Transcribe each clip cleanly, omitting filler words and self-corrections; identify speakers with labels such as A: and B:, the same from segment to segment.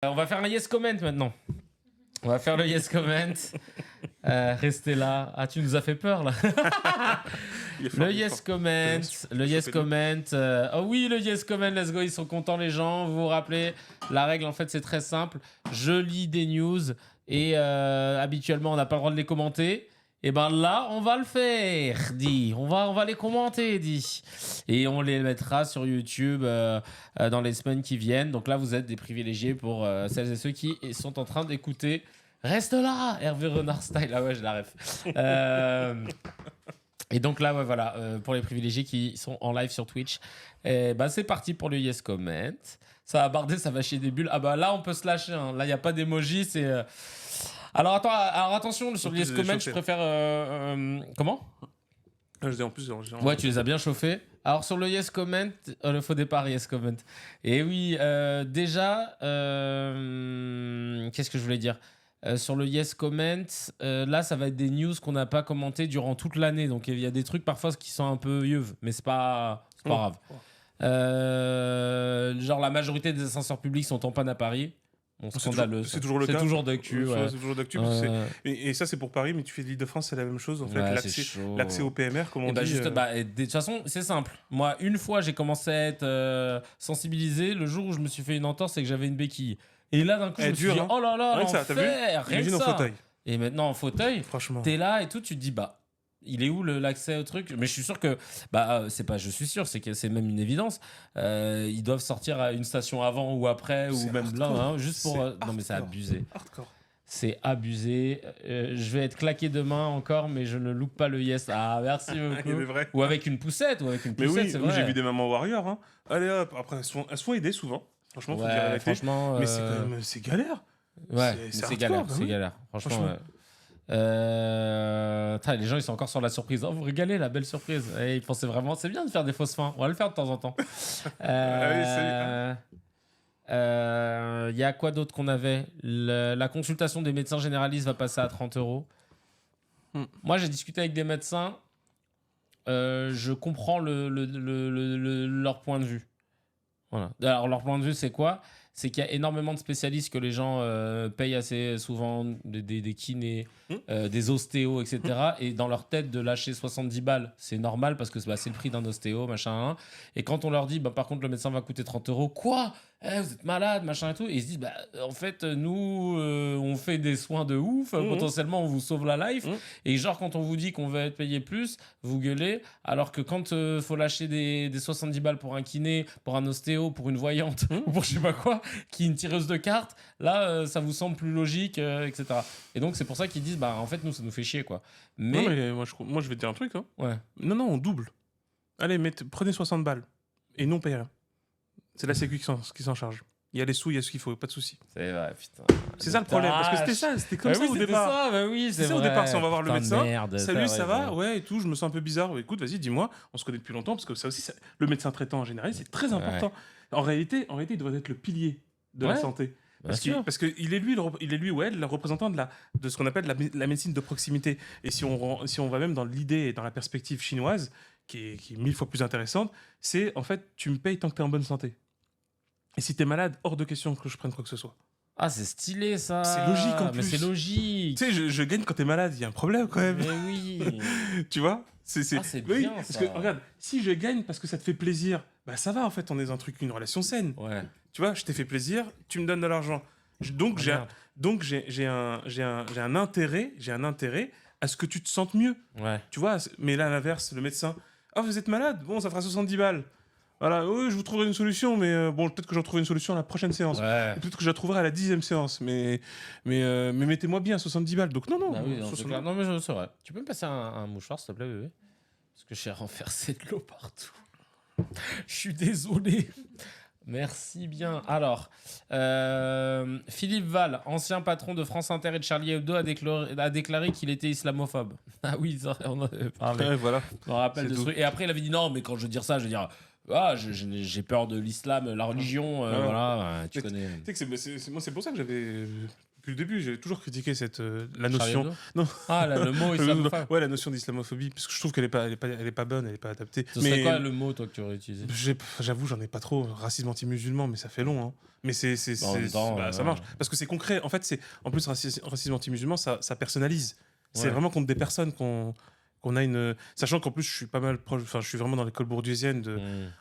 A: On va faire un yes comment maintenant. On va faire le yes comment. Restez là. Ah, tu nous as fait peur là. Le yes comment. Le yes comment. Oh oui, le yes comment. Let's go. Ils sont contents les gens. Vous vous rappelez, la règle en fait c'est très simple. Je lis des news et habituellement on n'a pas le droit de les commenter. Et ben là, on va le faire, dit. On va les commenter, dit. Et on les mettra sur YouTube dans les semaines qui viennent. Donc là, vous êtes des privilégiés pour celles et ceux qui sont en train d'écouter. Reste là, Hervé Renard style. Ah ouais, je la ref. Et donc là, ouais, voilà, pour les privilégiés qui sont en live sur Twitch, c'est parti pour le yes comment. Ça va barder, ça va chier des bulles. Ah bah là, on peut se lâcher. Hein. Là, il n'y a pas d'emoji, c'est... Alors attention, sur le yes comment, je préfère... Comment ?
B: Je dis en plus...
A: Ouais, tu les as bien chauffés. Alors sur le yes comment, le faux départ yes comment. Et oui, déjà, qu'est-ce que je voulais dire ? Sur le yes comment, là, ça va être des news qu'on n'a pas commentées durant toute l'année. Donc il y a des trucs parfois qui sont un peu yeuves, mais c'est pas grave. Genre la majorité des ascenseurs publics sont en panne à Paris. Bon, scandaleux.
B: C'est toujours le cas.
A: C'est toujours d'actu. Ouais.
B: C'est toujours d'actu. Et ça, c'est pour Paris, mais tu fais l'Île-de-France, c'est la même chose. En fait,
A: ouais,
B: l'accès au PMR, comme on dit.
A: De toute façon, c'est simple. Moi, une fois, j'ai commencé à être sensibilisé. Le jour où je me suis fait une entorse, c'est que j'avais une béquille. Et là, d'un coup, je me suis dit, oh là là, l'enfer, rien que ça. En fauteuil. Et maintenant, en fauteuil, t'es là et tout, tu te dis, il est où l'accès au truc ? Mais je suis sûr que, c'est pas, je suis sûr, c'est que c'est même une évidence. Ils doivent sortir à une station avant ou après, ou même là, hein, juste pour. Non, mais c'est abusé.
B: Hardcore.
A: C'est abusé. Je vais être claqué demain encore, mais je ne loupe pas le yes. Ah, merci beaucoup. Ou avec une poussette,
B: mais oui, c'est vrai. J'ai vu des mamans warriors. Hein. Allez hop, après, elles sont aidées souvent. Franchement, faut dire la vérité.
A: Franchement,
B: mais c'est quand même, c'est galère.
A: Ouais, c'est galère, c'est galère. Franchement. Les gens ils sont encore sur la surprise. Oh, vous régalez, la belle surprise. Et ils pensaient vraiment, c'est bien de faire des fausses fins. On va le faire de temps en temps. Y a quoi d'autre qu'on avait ? La consultation des médecins généralistes va passer à 30 €. Moi, j'ai discuté avec des médecins. Je comprends leur point de vue. Voilà. Alors, leur point de vue, c'est quoi ? C'est qu'il y a énormément de spécialistes que les gens payent assez souvent, des kinés, des ostéos, etc. Et dans leur tête, de lâcher 70 balles, c'est normal parce que c'est le prix d'un ostéo, machin. Et quand on leur dit, par contre, le médecin va coûter 30 €, quoi ? Vous êtes malade, machin et tout. Et ils se disent, en fait, nous, on fait des soins de ouf. Potentiellement, on vous sauve la life. Et genre, quand on vous dit qu'on va être payé plus, vous gueulez. Alors que quand faut lâcher des 70 balles pour un kiné, pour un ostéo, pour une voyante, ou pour je sais pas quoi, qui est une tireuse de cartes, là, ça vous semble plus logique, etc. Et donc, c'est pour ça qu'ils disent, en fait, nous, ça nous fait chier, quoi.
B: Mais... Non, mais moi, je vais te dire un truc. Hein.
A: Ouais.
B: Non, on double. Allez, prenez 60 balles. Et non, payez rien. C'est la Sécu qui s'en charge. Il y a les sous, il y a ce qu'il faut, pas de souci.
A: C'est vrai, putain.
B: C'est ça le problème, parce que c'était comme ça au départ.
A: C'est
B: ça au départ, si on va voir le médecin. Salut, ça va ?
A: Ouais.
B: Ouais, et tout, je me sens un peu bizarre. Écoute, vas-y, dis-moi, on se connaît depuis longtemps, parce que ça aussi, le médecin traitant en général, c'est très important. Ouais. En réalité, il devrait être le pilier de la santé. Parce qu'il est lui ou elle le représentant de ce qu'on appelle la médecine de proximité. Et si on va même dans l'idée et dans la perspective chinoise, qui est 1000 fois plus intéressante, c'est en fait, tu me payes tant que tu es en bonne santé. Et si t'es malade, hors de question que je prenne quoi que ce soit.
A: Ah, c'est stylé ça.
B: C'est logique en plus.
A: Mais c'est logique.
B: Tu sais, je gagne quand t'es malade, il y a un problème quand même.
A: Mais oui.
B: Tu vois ?
A: C'est
B: oui,
A: bien
B: parce
A: ça.
B: que regarde, si je gagne parce que ça te fait plaisir, ça va en fait, on est dans une relation saine.
A: Ouais.
B: Tu vois, je t'ai fait plaisir, tu me donnes de l'argent. Donc j'ai un intérêt à ce que tu te sentes mieux.
A: Ouais.
B: Tu vois, mais là à l'inverse, le médecin, vous êtes malade, bon, ça fera 70 balles. Voilà, je vous trouverai une solution, mais peut-être que j'en trouverai une solution à la prochaine séance.
A: Ouais.
B: Peut-être que je la trouverai à la 10e séance, mais mettez-moi bien 70 balles. Donc non.
A: Oui, non, mais c'est vrai. Tu peux me passer un mouchoir, s'il te plaît, bébé ? Parce que j'ai renversé de l'eau partout. Je suis désolé. Merci bien. Alors, Philippe Val, ancien patron de France Inter et de Charlie Hebdo, a déclaré qu'il était islamophobe. Ah oui, on en avait parlé.
B: Ouais, voilà.
A: Je me rappelle de ce truc. Et après, il avait dit non, mais quand je veux dire ça, je veux dire... j'ai peur de l'islam, la religion, voilà, tu connais.
B: Tu sais que moi, c'est pour ça que j'avais Depuis le début, j'ai toujours critiqué la notion.
A: Non. Ah, le mot islamophobe.
B: Ouais, la notion d'islamophobie, parce que je trouve qu'elle est pas bonne, elle est pas adaptée.
A: Ce serait quoi le mot, toi, que tu aurais utilisé?
B: J'avoue, j'en ai pas trop. Racisme anti-musulman, mais ça fait long, hein. Mais ça marche. Parce que c'est concret. En fait, en plus, racisme anti-musulman, ça personnalise. C'est vraiment contre des personnes qu'on a une. Sachant qu'en plus, je suis pas mal proche. Enfin, je suis vraiment dans l'école bourdieusienne.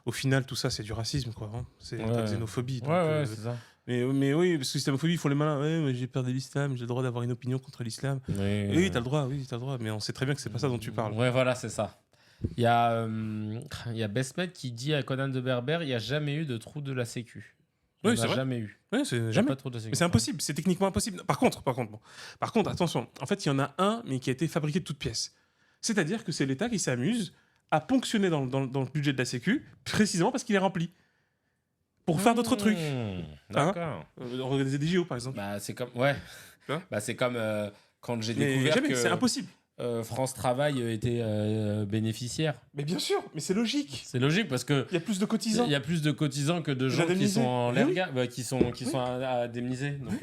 B: Au final, tout ça, c'est du racisme, quoi. Hein. C'est de la xénophobie. Donc,
A: c'est ça.
B: Mais oui, parce que l'islamophobie, ils font les malins. Ouais, mais j'ai peur de l'islam, j'ai le droit d'avoir une opinion contre l'islam. Oui, t'as le droit, Mais on sait très bien que c'est pas ça dont tu parles.
A: Ouais, voilà, c'est ça. Il y a Besmet qui dit à Conan de Berber, il n'y a jamais eu de trou de la sécu.
B: Oui, c'est vrai.
A: Jamais eu.
B: Oui, c'est jamais. Mais c'est impossible, c'est techniquement impossible. Par contre, attention. En fait, il y en a un, mais qui a été fabriqué de toutes pièces. C'est-à-dire que c'est l'État qui s'amuse à ponctionner dans le budget de la sécu, précisément parce qu'il est rempli. Pour faire d'autres trucs.
A: D'accord.
B: Organiser des JO, par exemple.
A: Bah, c'est comme... Ouais. C'est comme quand j'ai découvert que...
B: C'est impossible.
A: France Travail était bénéficiaire.
B: Mais bien sûr, mais c'est logique.
A: C'est logique parce que...
B: Il y a plus de cotisants.
A: Il y a plus de cotisants que de gens qui sont en l'air, qui sont indemnisés. Donc,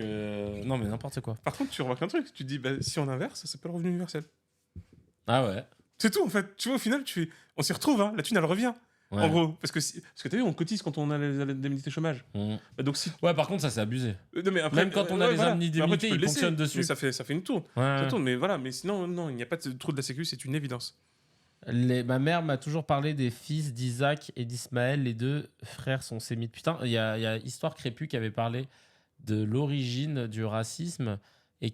A: non, mais n'importe quoi.
B: Par contre, tu remarques un truc. Tu te dis, si on inverse, ça peut le revenu universel.
A: Ah ouais.
B: C'est tout, en fait. Tu vois, au final, on s'y retrouve. Hein. La thune, elle revient. Ouais. En gros, parce que t'as vu, on cotise quand on a les indemnités chômage. Donc
A: ouais, par contre, ça c'est abusé.
B: Non, mais après,
A: même quand on a les indemnités, ils fonctionnent dessus.
B: Mais ça fait une tourne. Ouais. Ça tourne, mais voilà. Mais sinon, non, il n'y a pas de trou de la sécu, c'est une évidence.
A: Ma mère m'a toujours parlé des fils d'Isaac et d'Ismaël. Les deux frères sont sémites. Putain, il y a Histoire Crépue qui avait parlé de l'origine du racisme. Et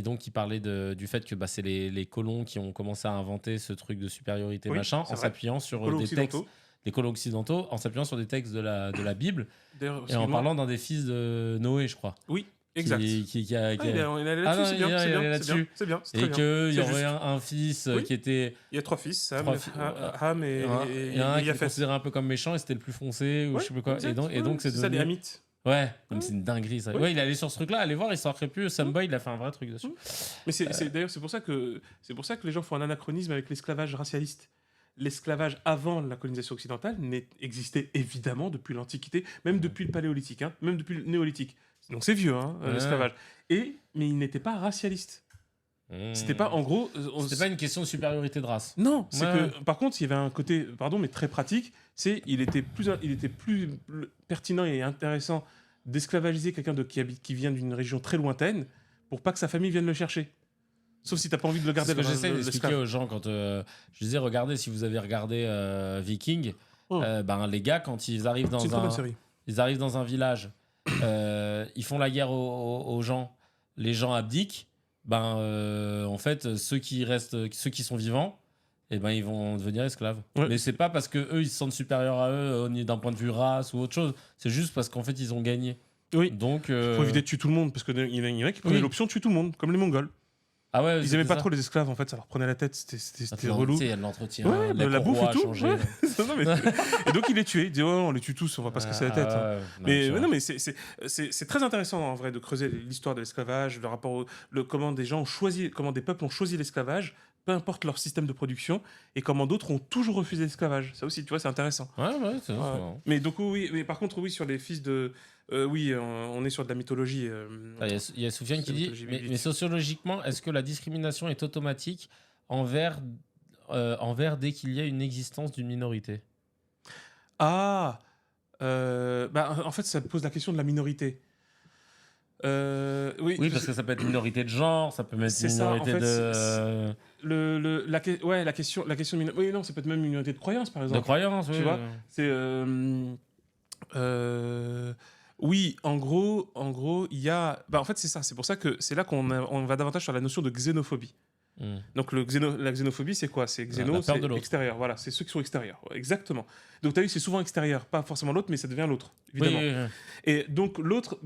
A: donc il parlait du fait que c'est les colons qui ont commencé à inventer ce truc de supériorité en s'appuyant sur des textes, les colons occidentaux, en s'appuyant sur des textes de la Bible et en parlant d'un des fils de Noé, je crois.
B: Oui, exact.
A: Il
B: est là-dessus, c'est bien.
A: Et qu'il y aurait un fils qui était...
B: Il y a 3 fils, Ham et
A: un qui est considéré un peu comme méchant et c'était le plus foncé, ou je sais plus quoi. Et donc c'est
B: ça, les Hamites.
A: Ouais, c'est une dinguerie ça. Ouais, il est allé sur ce truc-là, allez voir, Histoire Crépue, Samboy, il a fait un vrai truc dessus.
B: Mais d'ailleurs c'est pour ça que les gens font un anachronisme avec l'esclavage racialiste. L'esclavage avant la colonisation occidentale existait évidemment depuis l'Antiquité, même depuis le Paléolithique, hein, même depuis le Néolithique. Donc c'est vieux, l'esclavage. Mais il n'était pas racialiste. C'était pas, en gros...
A: C'était pas une question de supériorité de race.
B: Non, c'est que, par contre, il y avait un côté, pardon, mais très pratique, il était plus pertinent et intéressant d'esclavagiser quelqu'un qui vient d'une région très lointaine pour pas que sa famille vienne le chercher. Sauf si t'as pas envie de le garder.
A: C'est ce que j'essaie d'expliquer aux gens quand je disais, regardez, si vous avez regardé Viking, les gars, quand ils arrivent dans un village, ils font la guerre aux gens, les gens abdiquent, en fait, ceux qui sont vivants, ils vont devenir esclaves. Ouais. Mais c'est pas parce que eux ils se sentent supérieurs à eux d'un point de vue race ou autre chose, c'est juste parce qu'en fait ils ont gagné.
B: Oui.
A: Donc
B: faut éviter de tuer tout le monde, parce qu'il y en a qui prenaient l'option de tuer tout le monde, comme les Mongols.
A: Ah ouais,
B: ils aimaient pas trop les esclaves, en fait, ça leur prenait la tête, c'était relou.
A: Il y a de l'entretien,
B: la bouffe et tout. Et donc il les tuait, il dit on les tue tous, on va pas se casser la tête. Mais c'est très intéressant en vrai de creuser l'histoire de l'esclavage, le rapport comment des peuples ont choisi l'esclavage, peu importe leur système de production, et comment d'autres ont toujours refusé l'esclavage. Ça aussi, tu vois, c'est intéressant.
A: Ouais, c'est ça.
B: Mais donc mais par contre, sur les fils de... on est sur de la mythologie.
A: Il y a Soufiane qui dit, mais sociologiquement, est-ce que la discrimination est automatique envers dès qu'il y a une existence d'une minorité ?
B: En fait, ça pose la question de la minorité.
A: Oui, parce que ça peut être minorité de genre, ça peut être minorité de...
B: La question de minorité... Oui, non, ça peut être même une minorité de croyance, par exemple.
A: De croyance, oui.
B: Tu vois, c'est... Oui, en gros, il y a... en fait, c'est ça. C'est pour ça que c'est là qu'on va davantage sur la notion de xénophobie. Donc la xénophobie, c'est quoi ? C'est xéno, c'est extérieur. Voilà, c'est ceux qui sont extérieurs. Exactement. Donc tu as vu, c'est souvent extérieur, pas forcément l'autre, mais ça devient l'autre, évidemment. Oui. Et donc l'autre,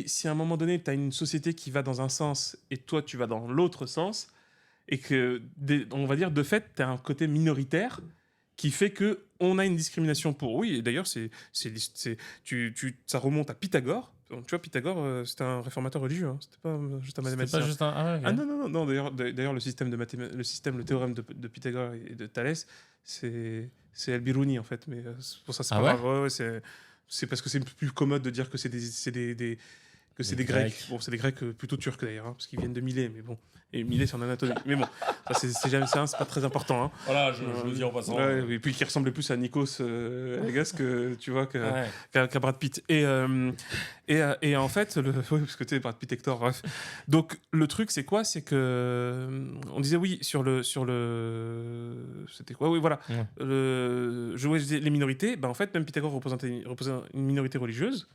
B: si à un moment donné, tu as une société qui va dans un sens et toi, tu vas dans l'autre sens, et que, on va dire, de fait, tu as un côté minoritaire qui fait que on a une discrimination pour... Oui, et d'ailleurs, ça remonte à Pythagore. Tu vois, Pythagore, c'était un réformateur religieux, hein. C'était pas juste un mathématicien.
A: C'était pas juste un... Ah, okay.
B: Non. D'ailleurs, le théorème de Pythagore et de Thalès, c'est Al-Biruni, en fait. Mais pour ça, c'est pas grave. Ouais, c'est parce que c'est plus commode de dire que c'est des que c'est des Grecs. Bon, c'est des Grecs plutôt turcs d'ailleurs, parce qu'ils viennent de Milet, mais bon. Et Milet, c'est en Anatolie. Mais bon, ça, c'est pas très important.
A: Voilà, je le dis en passant.
B: Et puis qui ressemblait plus à Nikos Aliagas que, tu vois, qu'à Brad Pitt. Et en fait, parce que tu sais, Brad Pitt, Hector, bref. Donc, le truc, c'est quoi? C'est que. On disait oui, sur le. C'était quoi? Oui, voilà. Je jouais les minorités. En fait, même Pythagore représentait une minorité religieuse,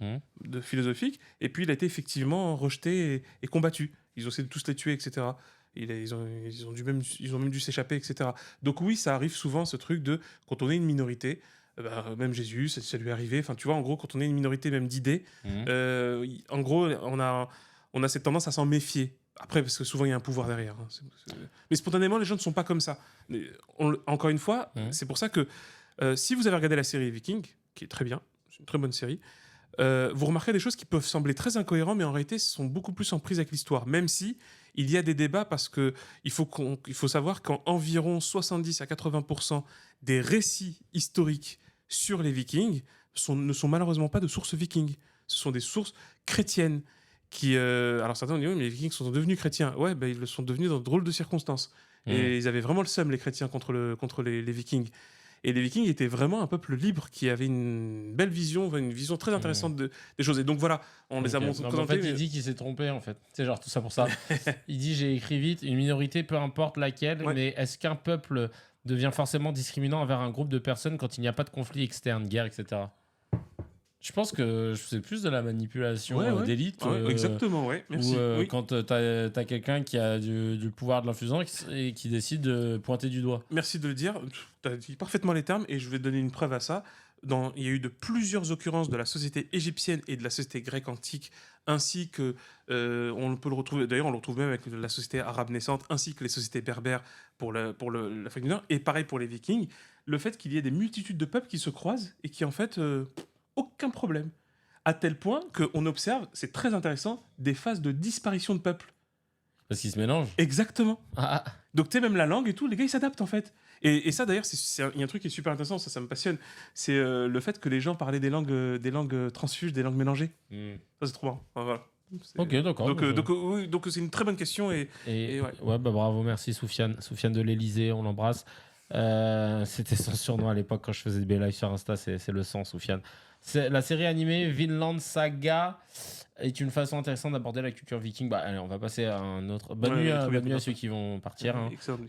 B: philosophique. Et puis, il a été effectivement rejeté et combattu. Ils ont essayé de tous les tuer, etc. Ils ont même dû s'échapper, etc. Donc oui, ça arrive souvent, ce truc de, quand on est une minorité, même Jésus, ça lui est arrivé, enfin tu vois, en gros, quand on est une minorité même d'idées, en gros, on a cette tendance à s'en méfier. Après, parce que souvent, il y a un pouvoir derrière. Mais spontanément, les gens ne sont pas comme ça. Mais encore une fois, c'est pour ça que si vous avez regardé la série Viking, qui est très bien, c'est une très bonne série, vous remarquerez des choses qui peuvent sembler très incohérentes, mais en réalité, sont beaucoup plus en prise avec l'histoire. Même si il y a des débats, parce que il faut savoir qu'environ 70 à 80% des récits historiques sur les Vikings ne sont malheureusement pas de sources vikings. Ce sont des sources chrétiennes. Alors certains ont dit, oui, mais les Vikings sont devenus chrétiens. Ouais, ils le sont devenus dans de drôles de circonstances. Et ils avaient vraiment le seum, les chrétiens, contre les Vikings. Et les Vikings étaient vraiment un peuple libre qui avait une belle vision, une vision très intéressante des choses. Et donc voilà, on les a montrés.
A: En fait, il dit qu'il s'est trompé, en fait. C'est genre tout ça pour ça. Il dit, j'ai écrit vite, une minorité, peu importe laquelle, mais est-ce qu'un peuple devient forcément discriminant envers un groupe de personnes quand il n'y a pas de conflit externe, guerre, etc. Je pense que c'est plus de la manipulation d'élite.
B: Exactement, ouais. Merci.
A: Quand t'as quelqu'un qui a du pouvoir de l'influence et qui décide de pointer du doigt.
B: Merci de le dire. Tu as dit parfaitement les termes et je vais te donner une preuve à ça. Il y a eu de plusieurs occurrences de la société égyptienne et de la société grecque antique, ainsi que, on peut le retrouver, d'ailleurs on le retrouve même avec la société arabe naissante, ainsi que les sociétés berbères pour l'Afrique du Nord, et pareil pour les Vikings, le fait qu'il y ait des multitudes de peuples qui se croisent et qui en fait... aucun problème. À tel point qu'on observe, c'est très intéressant, des phases de disparition de peuples.
A: Parce qu'ils se mélangent.
B: Exactement. Donc tu sais, même la langue et tout, les gars, ils s'adaptent en fait. Et ça, d'ailleurs, il y a un truc qui est super intéressant, ça me passionne. C'est le fait que les gens parlaient des langues transfuges, des langues mélangées. Ça, c'est trop marrant. Enfin, voilà.
A: Ok, d'accord.
B: Donc c'est une très bonne question.
A: Bravo, merci Soufiane. Soufiane de l'Elysée, on l'embrasse. C'était son surnom à l'époque quand je faisais des lives sur Insta, c'est le sang, Soufiane. La série animée Vinland Saga est une façon intéressante d'aborder la culture viking. Allez, on va passer à un autre. Bonne nuit à ceux qui vont partir.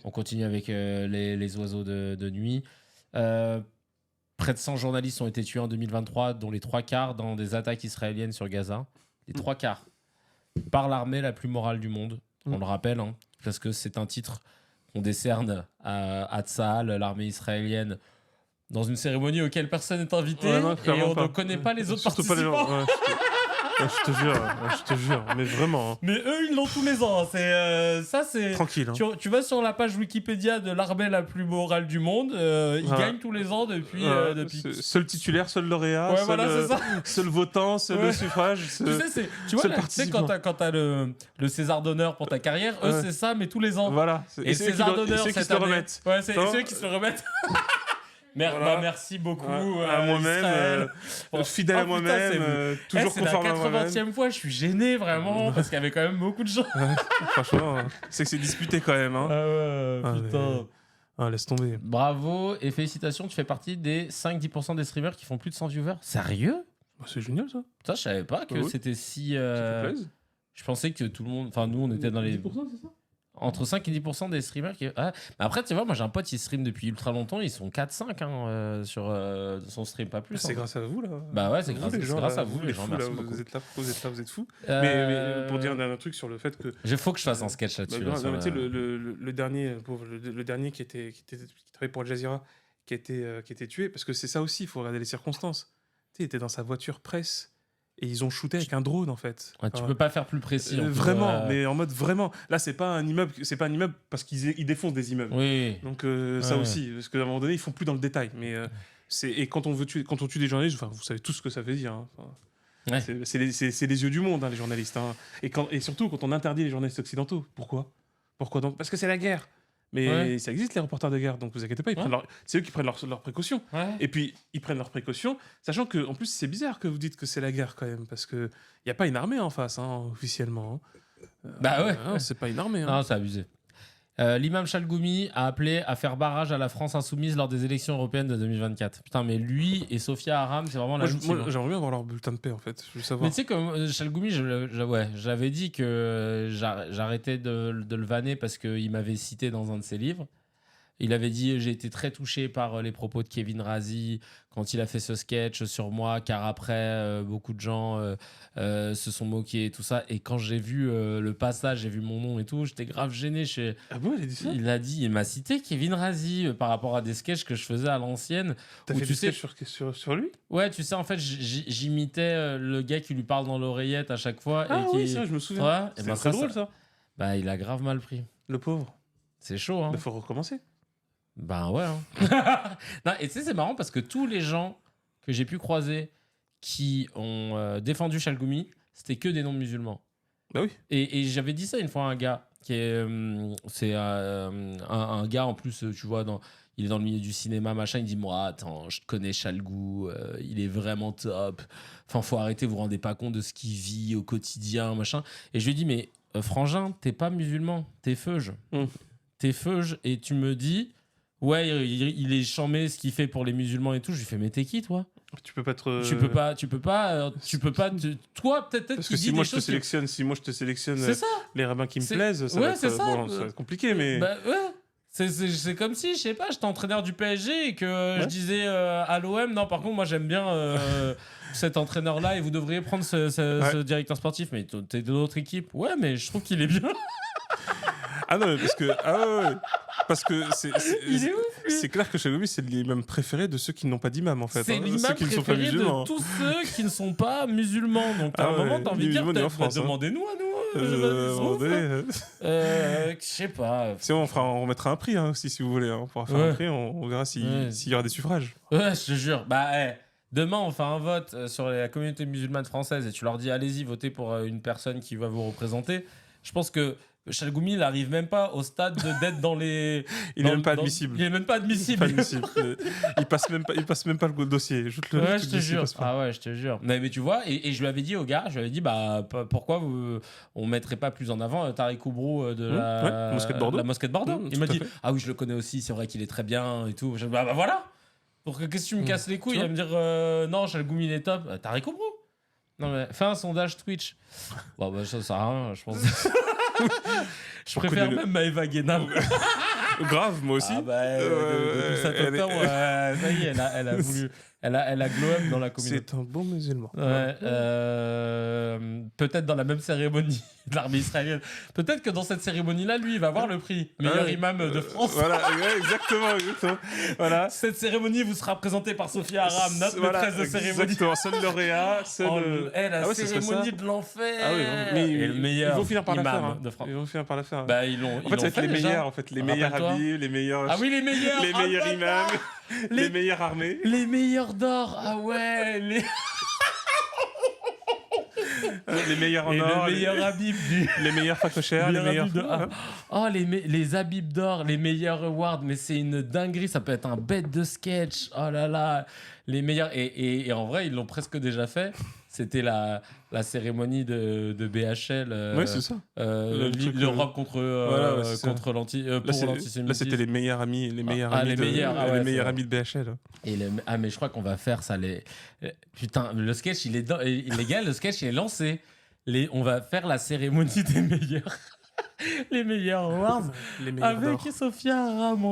A: On continue avec les oiseaux de nuit. Près de 100 journalistes ont été tués en 2023, dont les 3/4 dans des attaques israéliennes sur Gaza. Les 3/4 par l'armée la plus morale du monde. On le rappelle, parce que c'est un titre qu'on décerne à Tsahal, l'armée israélienne, dans une cérémonie auquel personne n'est invité et on ne connaît pas les autres participants. Pas les gens.
B: Je te jure, mais vraiment.
A: Mais eux, ils l'ont tous les ans. C'est
B: tranquille.
A: Tu vas sur la page Wikipédia de l'armée la plus morale du monde. Ils gagnent tous les ans depuis.
B: Seul titulaire, seul lauréat, seul votant, seul suffrage.
A: Tu sais, quand t'as le César d'honneur pour ta carrière, eux, c'est ça, mais tous les ans.
B: Voilà.
A: Et le César d'honneur,
B: c'est ceux qui se le remettent.
A: Ouais, c'est ceux qui se le remettent. Merci beaucoup
B: à moi-même, fidèle à moi-même, toujours conforme à moi-même.
A: C'est la 80e fois, je suis gêné vraiment parce qu'il y avait quand même beaucoup de gens.
B: Franchement, c'est que c'est disputé quand même. Putain. Laisse tomber.
A: Bravo et félicitations, tu fais partie des 5-10% des streamers qui font plus de 100 viewers. Sérieux?
B: C'est génial ça.
A: Ça, je savais pas que c'était si.
B: Ça te plaise.
A: Je pensais que tout le monde. Enfin, nous, on était dans les.
B: 10%, c'est ça?
A: Entre 5 et 10% des streamers qui... Mais après, tu vois, moi j'ai un pote, il stream depuis ultra longtemps, ils sont 4-5 sur son stream, pas plus.
B: C'est grâce à vous là.
A: C'est grâce à vous les gens. Merci beaucoup.
B: Vous êtes là, vous êtes fous. Mais pour dire un truc sur le fait que...
A: Il faut que je fasse un sketch là-dessus.
B: Tu sais, le dernier qui travaillait pour Al Jazeera, qui a été tué, parce que c'est ça aussi, il faut regarder les circonstances. Tu sais, il était dans sa voiture presse. Et ils ont shooté avec un drone en fait.
A: Tu peux pas faire plus précis.
B: Vraiment, mais en mode vraiment. Là, c'est pas un immeuble parce qu'ils défoncent des immeubles.
A: Oui.
B: Donc ça aussi, parce qu'à un moment donné, ils font plus dans le détail. Mais et quand on tue des journalistes, vous savez tout ce que ça veut dire. C'est les yeux du monde, les journalistes. Et surtout quand on interdit les journalistes occidentaux. Pourquoi donc? Parce que c'est la guerre. Mais ça existe, les reporters de guerre, donc vous inquiétez pas, c'est eux qui prennent leurs précautions.
A: Ouais.
B: Et puis, ils prennent leurs précautions, sachant que, en plus, c'est bizarre que vous dites que c'est la guerre quand même, parce qu'il n'y a pas une armée en face, officiellement.
A: Bah ouais.
B: Non, c'est pas une armée.
A: Non, c'est abusé. L'imam Chalgoumi a appelé à faire barrage à la France insoumise lors des élections européennes de 2024. Putain, mais lui et Sophia Aram, c'est vraiment la même team.
B: Moi, j'aimerais bien avoir leur bulletin de paix, en fait. Je veux savoir.
A: Mais tu sais, comme Chalgoumi, j'avais dit que j'arrêtais de le vanner parce qu'il m'avait cité dans un de ses livres. Il avait dit j'ai été très touché par les propos de Kevin Razi quand il a fait ce sketch sur moi, car après beaucoup de gens se sont moqués et tout ça. Et quand j'ai vu le passage, j'ai vu mon nom et tout, j'étais grave gêné.
B: Ah bon, il a dit ça?
A: Il m'a cité Kevin Razi par rapport à des sketchs que je faisais à l'ancienne.
B: T'as fait des sketchs sur lui?
A: Ouais, tu sais, en fait, j'imitais le gars qui lui parle dans l'oreillette à chaque fois.
B: Ah
A: et
B: oui, ça, je me souviens.
A: Ouais,
B: c'est très drôle, ça.
A: Bah, il a grave mal pris.
B: Le pauvre.
A: C'est chaud, hein.
B: Il faut recommencer.
A: Ben ouais. Non, et tu sais, c'est marrant parce que tous les gens que j'ai pu croiser qui ont défendu Chalgoumi, c'était que des non-musulmans.
B: Bah oui.
A: Et j'avais dit ça une fois à un gars qui est, c'est un gars en plus, tu vois, il est dans le milieu du cinéma, machin. Il dit moi, attends, je connais Chalgou, il est vraiment top. Enfin, faut arrêter, vous vous rendez pas compte de ce qu'il vit au quotidien, machin. Et je lui ai dit mais frangin, t'es pas musulman, t'es feuge. T'es feuge et tu me dis. Ouais, il est chambé ce qu'il fait pour les musulmans et tout. Je lui fais, mais t'es qui, toi?
B: Tu peux pas être.
A: Tu peux pas. Toi, peut-être.
B: Parce que si moi je te sélectionne, les rabbins qui me plaisent, ça va être compliqué, mais.
A: Bah ouais. C'est comme si, je sais pas, j'étais entraîneur du PSG et que je disais à l'OM, non, par contre, moi j'aime bien cet entraîneur-là et vous devriez prendre ce directeur sportif. Mais t'es de l'autre équipe. Ouais, mais je trouve qu'il est bien.
B: Ah non, parce que. Ah ouais. Parce que c'est clair que Chalgoumi, c'est l'imam préféré de ceux qui n'ont pas d'imam, en fait.
A: C'est l'imam préféré de tous ceux qui ne sont pas musulmans. Donc, à un moment, t'as envie de dire, demandez-nous à nous. Je sais pas.
B: Si on remettra un prix, aussi, si vous voulez. On pourra faire un prix, on verra s'il y aura des suffrages.
A: Ouais, je te jure. Bah, demain, on fait un vote sur la communauté musulmane française et tu leur dis, allez-y, votez pour une personne qui va vous représenter. Je pense que Chalgoumi, il n'arrive même pas au stade d'être dans les.
B: Il n'est même pas admissible.
A: Il est même pas admissible.
B: Il passe même pas le dossier.
A: Je te jure. Ah ouais, je te jure. Mais tu vois, et je lui avais dit au gars, bah pourquoi on mettrait pas plus en avant Tariq Oubrou de la mosquée de Bordeaux. Il m'a dit ah oui, je le connais aussi, c'est vrai qu'il est très bien et tout. Bah voilà. Qu'est-ce que tu me casses les couilles à me dire non, Chalgoumi il est top. Tariq Oubrou. Non mais fais un sondage Twitch. Bon bah ça sert à rien, je pense. Je préfère même Maëva Guénam.
B: Grave, moi aussi.
A: Ah bah, depuis 7 octobre, ça y est, elle a voulu. Elle a glow up dans la communauté.
B: C'est un bon musulman.
A: Ouais, peut-être dans la même cérémonie de l'armée israélienne. Peut-être que dans cette cérémonie-là, lui, il va avoir le prix meilleur imam de France.
B: Voilà, exactement. Voilà.
A: Cette cérémonie vous sera présentée par Sophia Aram, notre maîtresse de cérémonie.
B: Exactement, seul lauréat,
A: la cérémonie de l'enfer.
B: Ah oui, mais
A: et le meilleur
B: ils vont finir par la faire.
A: De France.
B: Ils vont finir par la faire.
A: Bah,
B: en fait, ça va être les meilleurs, les meilleurs habits, les meilleurs.
A: Ah oui, les meilleurs.
B: Les meilleurs imams. Les meilleures armées.
A: Les meilleurs d'or. Ah ouais.
B: Les meilleurs en or.
A: Le meilleur habib
B: les meilleurs facochères. Les meilleurs.
A: Les habibs d'or. Les meilleurs awards. Mais c'est une dinguerie. Ça peut être un bête de sketch. Oh là là. Les meilleurs. Et en vrai, ils l'ont presque déjà fait. C'était la cérémonie de BHL.
B: Oui, c'est ça.
A: L'Europe contre l'antisémitisme.
B: Là, c'était les meilleurs amis, les meilleurs amis de BHL.
A: Mais je crois qu'on va faire ça. Putain, le sketch, les gars, le sketch, il est lancé. On va faire la cérémonie des meilleurs. Les meilleurs awards. Avec Sophia Aram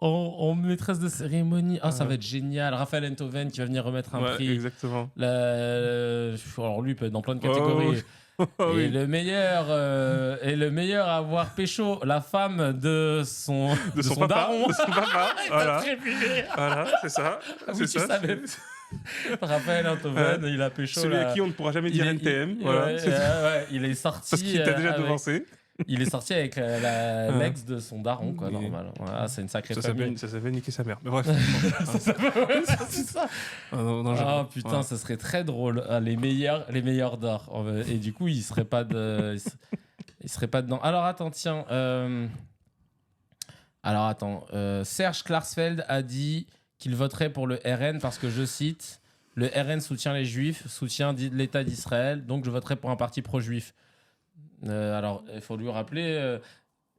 A: en maîtresse de cérémonie. Ça va être génial. Raphaël Enthoven qui va venir remettre un prix.
B: Exactement.
A: Alors lui peut être dans plein de catégories. Et le meilleur à avoir pécho la femme de son daron.
B: De son papa. Voilà.
A: Voilà,
B: c'est ça.
A: Oui, tu savais. Raphaël Enthoven, il a pécho.
B: Celui à qui on ne pourra jamais dire NTM.
A: Il est sorti.
B: Parce qu'il t'a déjà devancé.
A: Il est sorti avec l'ex de son daron, quoi, normal. Voilà, c'est une sacrée famille.
B: Ça s'appelle niquer sa mère. Mais bref.
A: C'est ça. Putain, ça serait très drôle. Les meilleurs d'or. Et du coup, il serait pas dedans. Alors attends, tiens. Alors attends, Serge Klarsfeld a dit qu'il voterait pour le RN parce que, je cite, le RN soutient les juifs, soutient l'État d'Israël, donc je voterai pour un parti pro-juif. Alors, il faut lui rappeler,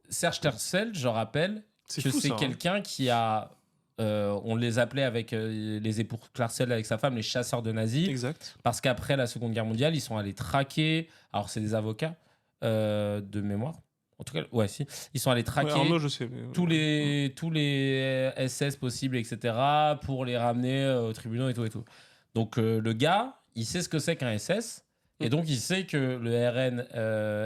A: Serge Klarsfeld, je rappelle, c'est quelqu'un qui a... on les appelait avec les époux Klarsfeld avec sa femme les chasseurs de nazis.
B: Exact.
A: Parce qu'après la Seconde Guerre mondiale, ils sont allés traquer. Alors, c'est des avocats de mémoire. En tout cas, ouais, si. Ils sont allés traquer
B: Arnaud, je sais,
A: tous les SS possibles, etc., pour les ramener aux tribunaux et tout et tout. Donc, le gars, il sait ce que c'est qu'un SS. Et donc, il sait que le RN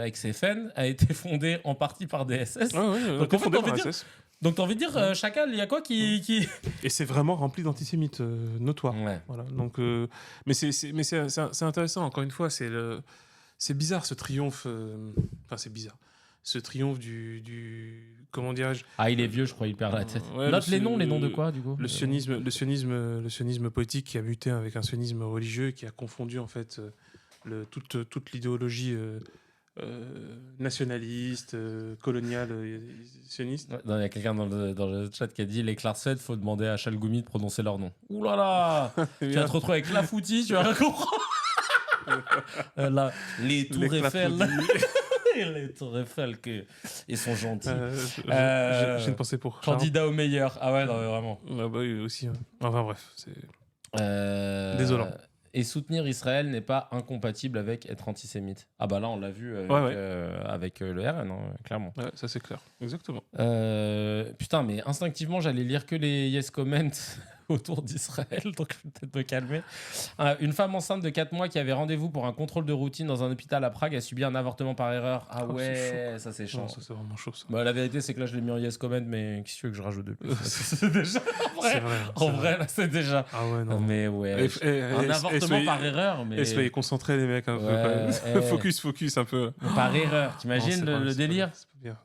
A: ex-FN a été fondé en partie par des SS.
B: Donc, en fait,
A: t'as envie de dire, Chacal, il y a quoi qui...
B: Et c'est vraiment rempli d'antisémites notoires.
A: Ouais.
B: Voilà. Donc, mais c'est intéressant, encore une fois, c'est bizarre ce triomphe. Enfin, c'est bizarre. Ce triomphe du comment dirais-je.
A: Ah, il est vieux, je crois, il perd la tête. Note les noms de quoi, du coup?
B: Le sionisme politique qui a muté avec un sionisme religieux, qui a confondu, en fait, toute l'idéologie nationaliste, coloniale, sioniste.
A: Il y a quelqu'un dans le chat qui a dit les Klarsfeld, faut demander à Chalgoumi de prononcer leur nom. Ouh là là. Tu vas te retrouver avec Lafouti, tu vas rien comprendre. Là, les Tours Eiffel. Les Tours Eiffel, ils sont gentils.
B: J'ai une pensée pour
A: candidat au meilleur. Ah ouais, non, mais vraiment.
B: Ah bah oui, aussi. Hein. Enfin bref, c'est désolant.
A: Et soutenir Israël n'est pas incompatible avec être antisémite. Ah bah là, on l'a vu avec le RN, hein, clairement.
B: Ouais, ça c'est clair. Exactement.
A: Putain, mais instinctivement, j'allais lire que les yes comments autour d'Israël, donc je vais peut-être me calmer. Une femme enceinte de 4 mois qui avait rendez-vous pour un contrôle de routine dans un hôpital à Prague a subi un avortement par erreur. Ah ouais, ça c'est chaud.
B: Non, ça c'est vraiment chaud ça.
A: Bah, la vérité c'est que là je l'ai mis en yes comment, mais qu'est-ce que tu veux que je rajoute de plus?
B: C'est déjà
A: en vrai, là c'est déjà.
B: Ah ouais, non.
A: Mais ouais. Un avortement par erreur. Mais...
B: soyez concentrés les mecs un peu. Focus un peu.
A: Par erreur, t'imagines le délire?
B: C'est pas bien.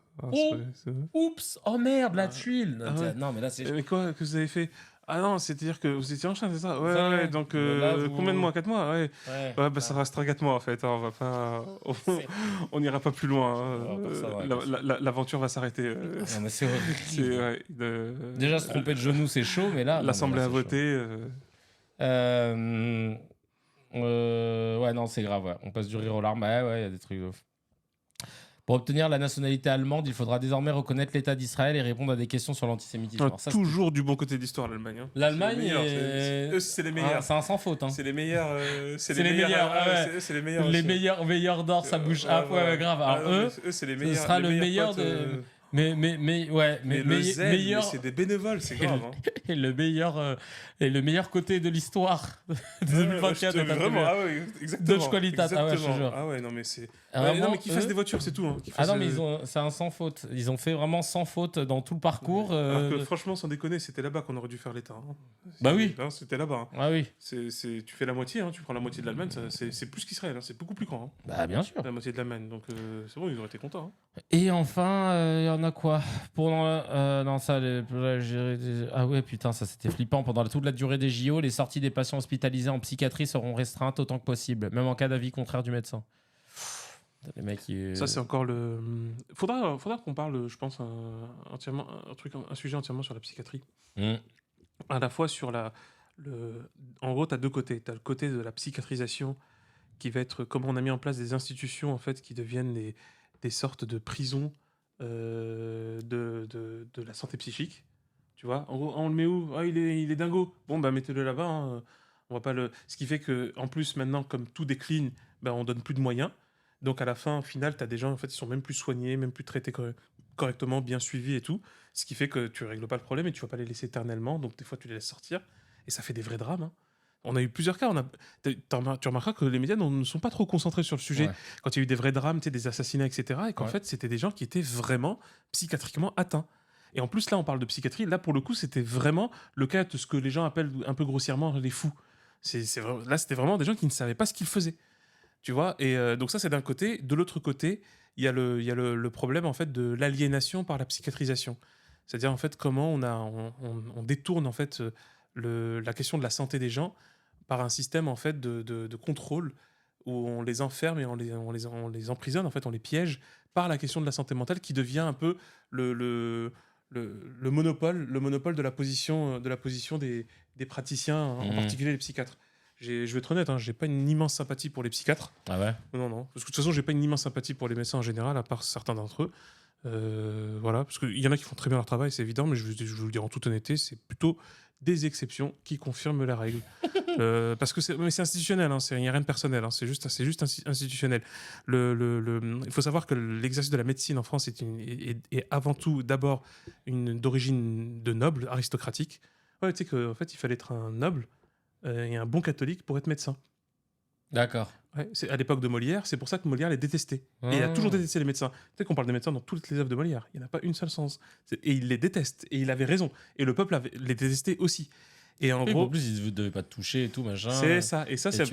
A: Oups, oh merde, la tuile. Non mais là c'est.
B: Mais quoi que vous avez fait? Ah non, c'est-à-dire que vous étiez enceinte, c'est ça? Ouais, donc combien de mois? 4 mois? Ouais, bah ça restera 4 mois en fait. Hein, on va pas... on n'ira pas plus loin. L'aventure va s'arrêter.
A: Non, mais c'est horrible. Déjà, se tromper de genou, c'est chaud, mais là...
B: L'Assemblée a voté.
A: Ouais, non, c'est grave. Ouais. On passe du rire aux larmes. Ouais, il y a des trucs de ouf. Pour obtenir la nationalité allemande, il faudra désormais reconnaître l'État d'Israël et répondre à des questions sur l'antisémitisme.
B: Ça, toujours du bon côté de l'histoire, l'Allemagne. Hein.
A: L'Allemagne,
B: c'est les meilleurs.
A: C'est un sans faute. Hein.
B: C'est les meilleurs.
A: C'est les meilleurs.
B: C'est les meilleurs.
A: Les meilleurs d'or, ça bouge. Ouais, grave. Alors eux,
B: c'est les meilleurs.
A: Ce sera le meilleur de. Mais
B: meilleur... c'est des bénévoles, c'est grave.
A: Et le meilleur côté de l'histoire de 2024.
B: Vraiment, ah ouais, exactement.
A: Dodge Qualitat, ah ouais, je te jure.
B: Ah ouais, non mais c'est... non mais qu'ils fassent des voitures, c'est tout. Hein,
A: non mais c'est un sans faute. Ils ont fait vraiment sans faute dans tout le parcours.
B: Alors que franchement, sans déconner, c'était là-bas qu'on aurait dû faire l'État. Hein.
A: Bah oui.
B: Non, c'était là-bas. Hein.
A: Ah oui.
B: Tu fais la moitié, hein, tu prends la moitié de l'Allemagne, c'est plus qu'Israël, hein, c'est beaucoup plus grand. Hein.
A: Bah bien sûr.
B: La moitié de l'Allemagne, donc c'est bon, ils auraient été contents. Hein.
A: Et enfin, il y en a quoi non, ça, ah ouais, putain, ça c'était flippant. Pendant toute la durée des JO, les sorties des patients hospitalisés en psychiatrie seront restreintes autant que possible, même en cas d'avis contraire du médecin. Les mecs,
B: ça, c'est encore le. Faudra qu'on parle, je pense, un sujet entièrement sur la psychiatrie. À la fois sur En gros, tu as deux côtés. Tu as le côté de la psychiatrisation qui va être comment on a mis en place des institutions en fait, qui deviennent des sortes de prisons de la santé psychique. Tu vois, en gros, on le met où? Il est dingo. Bon, bah mettez-le là-bas. Hein. On va pas le. Ce qui fait que, en plus, maintenant, comme tout décline, bah, on donne plus de moyens. Donc, à la fin, au final, tu as des gens en fait, qui sont même plus soignés, même plus traités correctement, bien suivis et tout. Ce qui fait que tu règles pas le problème et tu vas pas les laisser éternellement. Donc, des fois, tu les laisses sortir. Et ça fait des vrais drames. Hein. On a eu plusieurs cas. Tu remarqueras que les médias ne sont pas trop concentrés sur le sujet. Ouais. Quand il y a eu des vrais drames, des assassinats, etc. Et qu'en fait, c'était des gens qui étaient vraiment psychiatriquement atteints. Et en plus, là, on parle de psychiatrie. Là, pour le coup, c'était vraiment le cas de ce que les gens appellent un peu grossièrement les fous. Là, c'était vraiment des gens qui ne savaient pas ce qu'ils faisaient. Tu vois. Et donc ça, c'est d'un côté. De l'autre côté, il y a le problème en fait de l'aliénation par la psychiatrisation. C'est-à-dire en fait comment on détourne en fait la question de la santé des gens par un système en fait de contrôle où on les enferme et on les emprisonne, en fait on les piège par la question de la santé mentale qui devient un peu le monopole de la position des praticiens, en particulier les psychiatres. Je vais être honnête, j'ai pas une immense sympathie pour les psychiatres.
A: Ah ouais?
B: Non. Parce que de toute façon, j'ai pas une immense sympathie pour les médecins en général, à part certains d'entre eux. Voilà, parce qu'il y en a qui font très bien leur travail, c'est évident, mais je vous le dire en toute honnêteté, c'est plutôt des exceptions qui confirment la règle. Parce que c'est institutionnel, il n'y a rien de personnel, c'est juste institutionnel. Il faut savoir que l'exercice de la médecine en France est avant tout d'abord d'origine de noble, aristocratique. Ouais, tu sais qu'en fait, il fallait être un noble et un bon catholique pour être médecin.
A: D'accord.
B: Ouais, c'est à l'époque de Molière, c'est pour ça que Molière les détestait. Et il a toujours détesté les médecins. Tu sais qu'on parle des médecins dans toutes les œuvres de Molière. Il n'y en a pas une seule sens. Et il les déteste. Et il avait raison. Et le peuple les détestait aussi. Et en gros,
A: en plus, il ne devait pas te toucher et tout, machin.
B: C'est ça. Et ça, c'est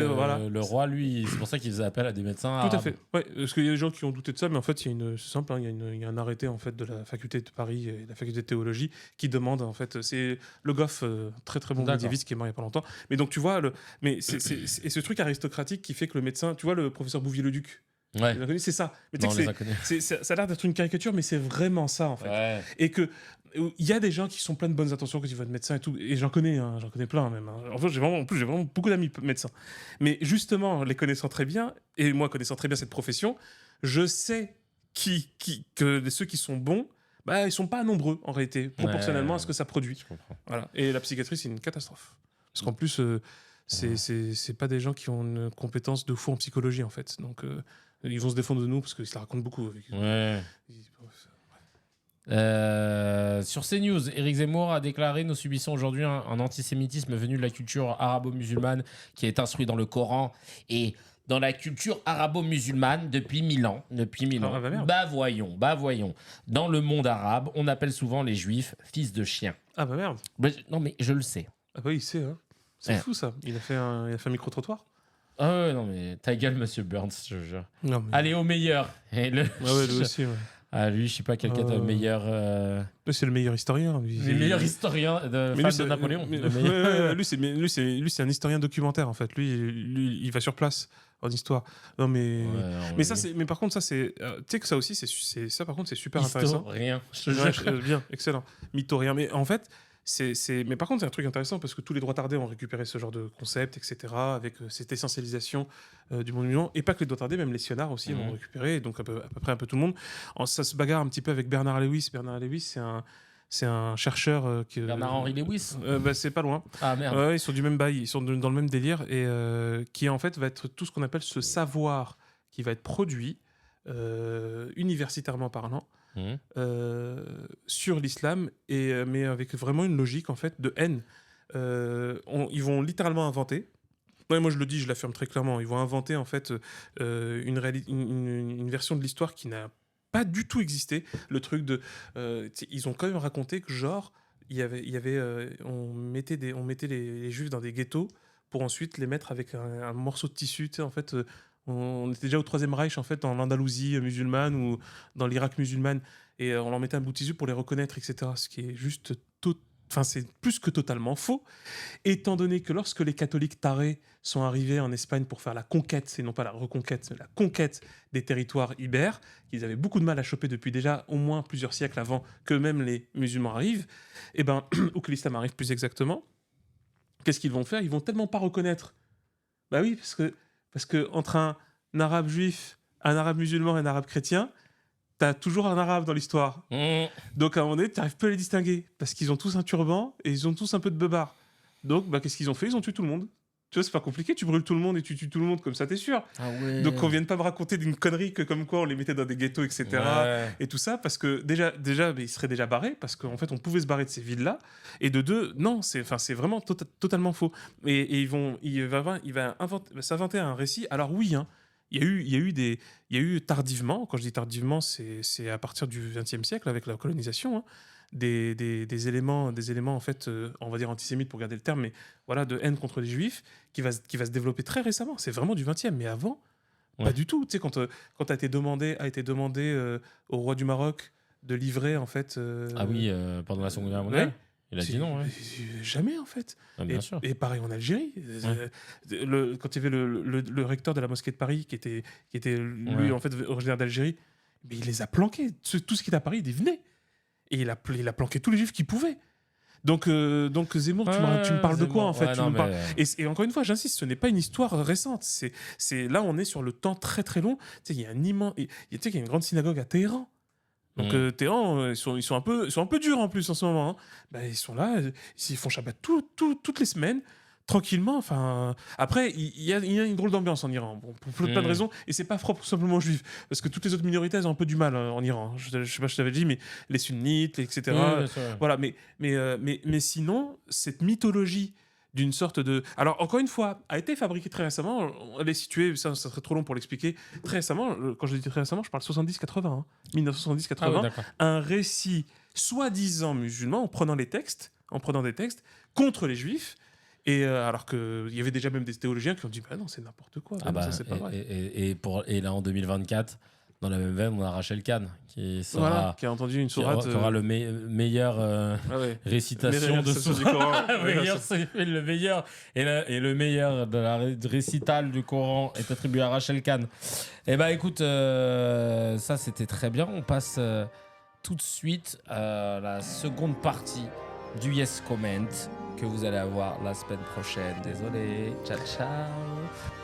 A: voilà. Le roi, lui, c'est pour ça qu'il faisait appel à des médecins arabes.
B: Tout à fait. Ouais, parce qu'il y a des gens qui ont douté de ça, mais en fait, c'est simple. Il y a un arrêté en fait de la faculté de Paris et de la faculté de théologie qui demande en fait. C'est Le Goff, très très bon médiéviste qui est mort il n'y a pas longtemps. Mais donc tu vois, et ce truc aristocratique qui fait que le médecin, tu vois, le professeur Bouvier-le-Duc.
A: Ouais.
B: C'est ça. Mais
A: non,
B: ça a l'air d'être une caricature, mais c'est vraiment ça en fait.
A: Ouais.
B: Et que il y a des gens qui sont pleins de bonnes intentions quand ils vont être médecins et tout, et j'en connais plein même. En fait, j'ai vraiment beaucoup d'amis médecins. Mais justement, les connaissant très bien, et moi connaissant très bien cette profession, je sais que ceux qui sont bons, ils sont pas nombreux en réalité, proportionnellement à ce que ça produit.
A: Je comprends.
B: Voilà. Et la psychiatrie, c'est une catastrophe. Parce qu'en plus, c'est pas des gens qui ont une compétence de fou en psychologie en fait. Donc ils vont se défendre de nous parce qu'ils se la racontent beaucoup.
A: Ouais. Sur CNews, Éric Zemmour a déclaré: nous subissons aujourd'hui un antisémitisme venu de la culture arabo-musulmane qui est instruit dans le Coran et dans la culture arabo-musulmane depuis 1000 ans. Bah voyons. Dans le monde arabe, on appelle souvent les juifs fils de chiens.
B: Ah bah merde.
A: Non mais je le sais.
B: Ah bah il sait, hein. C'est fou ça. Il a fait un micro-trottoir.
A: Ah ouais, non mais ta gueule, monsieur Burns, je jure.
B: Non, mais...
A: Allez, au meilleur.
B: Ouais, lui aussi, ouais.
A: Ah, lui, je sais pas, quelqu'un de meilleur.
B: C'est le meilleur historien.
A: Le meilleur historien de Napoléon.
B: Lui, c'est un historien documentaire en fait. Lui, il va sur place en histoire. Non, mais mais par contre, ça c'est, tu sais que ça aussi, c'est ça par contre, c'est super intéressant.
A: Rien.
B: Bien, excellent. Mytho rien. Mais en fait. Mais par contre, c'est un truc intéressant parce que tous les droits tardés ont récupéré ce genre de concept, etc., avec cette essentialisation du monde musulman. Et pas que les droits tardés, même les sionards aussi l'ont récupéré, donc à peu près un peu tout le monde. Ça se bagarre un petit peu avec Bernard Lewis. Bernard Lewis, c'est un chercheur qui.
A: Bernard-Henri Lewis
B: c'est pas loin.
A: Ah merde.
B: Ils sont du même bail, ils sont dans le même délire, et qui en fait va être tout ce qu'on appelle ce savoir qui va être produit universitairement parlant. Sur l'islam, mais avec vraiment une logique en fait de haine. Ils vont littéralement inventer. Ouais, moi je le dis, je l'affirme très clairement. Ils vont inventer en fait une version de l'histoire qui n'a pas du tout existé. Le truc de, ils ont quand même raconté que genre on mettait les juifs dans des ghettos pour ensuite les mettre avec un morceau de tissu. Tu sais, en fait. On était déjà au Troisième Reich, en fait, en Andalousie musulmane ou dans l'Irak musulmane, et on leur mettait un bout de tissu pour les reconnaître, etc. Ce qui est juste... c'est plus que totalement faux, étant donné que lorsque les catholiques tarés sont arrivés en Espagne pour faire la conquête, et non pas la reconquête, mais la conquête des territoires ibères, qu'ils avaient beaucoup de mal à choper depuis déjà au moins plusieurs siècles avant que même les musulmans arrivent, ou que l'islam arrive plus exactement, qu'est-ce qu'ils vont faire? Ils vont tellement pas reconnaître. Bah oui, parce que entre un arabe juif, un arabe musulman et un arabe chrétien, t'as toujours un arabe dans l'histoire. Donc à un moment donné, t'arrives pas à les distinguer. Parce qu'ils ont tous un turban et ils ont tous un peu de beubare. Donc qu'est-ce qu'ils ont fait? Ils ont tué tout le monde. Tu vois, c'est pas compliqué, tu brûles tout le monde et tu tues tout le monde, comme ça t'es sûr.
A: Ah ouais.
B: Donc on vienne pas me raconter d'une connerie que comme quoi on les mettait dans des ghettos, etc. Et tout ça, parce que déjà ils seraient déjà barrés, parce qu'en fait on pouvait se barrer de ces villes-là. Et de deux, non, c'est vraiment totalement faux. Et il va s'inventer un récit. Alors oui, hein, il y a eu tardivement, quand je dis tardivement, c'est à partir du XXe siècle avec la colonisation, hein, des éléments en fait, on va dire antisémites pour garder le terme, mais voilà, de haine contre les juifs qui va se développer très récemment. C'est vraiment du XXe, mais avant, pas du tout. Tu sais, quand a été demandé au roi du Maroc de livrer en fait.
A: Ah oui, pendant la Seconde Guerre mondiale. Il a dit non, ouais.
B: Jamais, en fait.
A: Ah, bien sûr.
B: Et pareil en Algérie. Quand il y avait le recteur de la mosquée de Paris, qui était lui, en fait, originaire d'Algérie, mais il les a planqués. Tout ce qui est à Paris, il venait. Et il a planqué tous les juifs qu'il pouvait. Donc Zemmour, tu me parles de quoi, en fait? Et encore une fois, j'insiste, ce n'est pas une histoire récente. Là, on est sur le temps très très long. Il y a il y a une grande synagogue à Téhéran. Donc Téhéran, ils sont un peu durs en plus en ce moment. Ils sont là, ils font Shabbat toutes les semaines. Tranquillement, enfin. Après, il y a une drôle d'ambiance en Iran, pour plein de raisons, et c'est pas propre simplement aux juifs, parce que toutes les autres minorités elles ont un peu du mal en Iran. Je sais pas si je t'avais dit, mais les sunnites, etc. Voilà, mais sinon, cette mythologie d'une sorte de. Alors, encore une fois, a été fabriquée très récemment, elle est située, ça serait trop long pour l'expliquer, très récemment, quand je dis très récemment, je parle 70-80, 1970-80, un récit soi-disant musulman en prenant des textes contre les juifs. Et alors qu'il y avait déjà même des théologiens qui ont dit bah non, c'est n'importe quoi. Ça, c'est pas vrai.
A: Et là, en 2024, dans la même veine, on a Rachel Kahn qui
B: a entendu une sourate.
A: Qui aura le meilleur récitation de sourate du Coran. Le meilleur et le meilleur de la récital du Coran est attribué à Rachel Kahn. Et bah écoute, ça c'était très bien. On passe tout de suite à la seconde partie du Yes Comment que vous allez avoir la semaine prochaine. Désolé. Ciao, ciao.